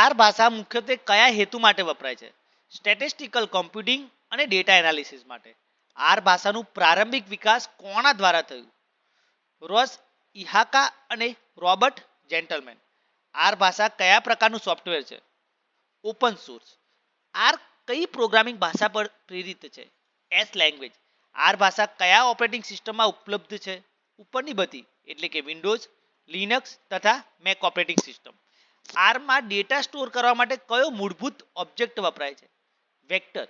R ભાષા મુખ્યત્વે કયા હેતુ માટે વપરાય છે? સ્ટેટિસ્ટિકલ કોમ્પ્યુટિંગ અને ડેટા એનાલિસિસ માટે. આર ભાષાનું પ્રારંભિક વિકાસ કોના દ્વારા થયું? રોસ ઇહાકા અને રોબર્ટ જેન્ટલમેન. આર ભાષા કયા પ્રકારનું સોફ્ટવેર છે? Open source. આર કઈ પ્રોગ્રામિંગ ભાષા પર પ્રેરિત છે? S language. આર ભાષા કયા ઓપરેટિંગ સિસ્ટમમાં ઉપલબ્ધ છે? ઉપરની બધી એટલે કે વિન્ડોઝ, લિનક્સ તથા મેક ઓપરેટિંગ સિસ્ટમ. આરમાં ડેટા સ્ટોર કરવા માટે કયો મૂળભૂત ઓબ્જેક્ટ વપરાય છે? વેક્ટર.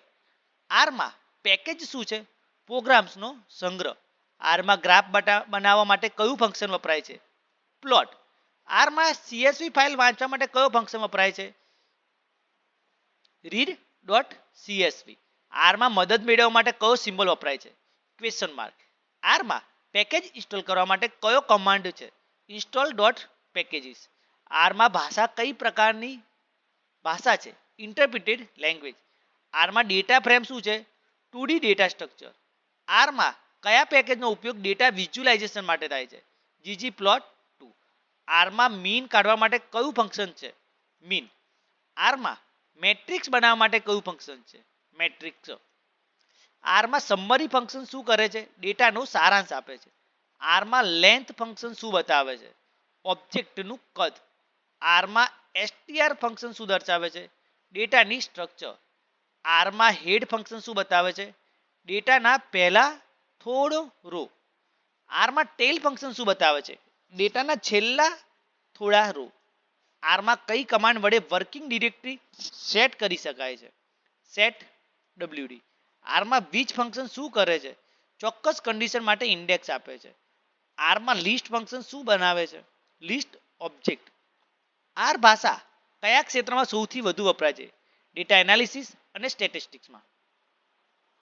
આરમાં પેકેજ શું છે? પ્રોગ્રામ્સનો સંગ્રહ. આરમાં ગ્રાફ બનાવવા માટે કયું ફંક્શન વપરાય છે? પ્લોટ. આરમાં CSV ફાઇલ વાંચવા માટે કયો ફંક્શન વપરાય છે? read.csv. આરમાં મદદ મેળવવા માટે કયો સિમ્બોલ વપરાય છે? Question mark. આરમાં પેકેજ ઇન્સ્ટોલ કરવા માટે કયો કમાન્ડ છે? install.packages. આરમાં ભાષા કઈ પ્રકારની ભાષા છે? ઇન્ટરપ્રિટેડ લેંગ્વેજ. આરમાં ડેટા ફ્રેમ શું છે? 2D data structure. આરમાં કયા પેકેજનો ઉપયોગ ડેટા વિઝ્યુલાઇઝેશન માટે થાય છે? ggplot2. આરમાં મીન કાઢવા માટે કયું ફંક્શન છે? મીન. આરમાં મેટ્રિક્સ બનાવવા માટે કયું ફંક્શન છે? મેટ્રિક્સ. આરમાં સમ્મરી ફંક્શન શું કરે છે? ડેટાનો સારાંશ આપે છે. આરમાં લેન્થ ફંક્શન શું બતાવે છે? ઓબ્જેક્ટનું કદ. આરમાં str ફંક્શન શું દર્શાવે છે? ડેટાની સ્ટ્રક્ચર. આરમાં હેડ ફંક્શન શું બતાવે છે? ડેટાના પહેલા થોડો રો. આરમાં ટેલ ફંક્શન શું બતાવે છે? ડેટાના છેલ્લા થોડા રો. આરમાં કઈ કમાન્ડ વડે વર્કિંગ ડિરેક્ટરી સેટ કરી શકાય છે? Set wd. આરમાં which ફંક્શન શું કરે છે? ચોક્કસ કન્ડિશન માટે ઇન્ડેક્સ આપે છે. આરમાં લિસ્ટ ફંક્શન શું બનાવે છે? List object. આર ભાષા કયા ક્ષેત્રમાં સૌથી વધુ વપરાય છે? ડેટા એનાલિસિસ અને સ્ટેટિસ્ટિક્સમાં.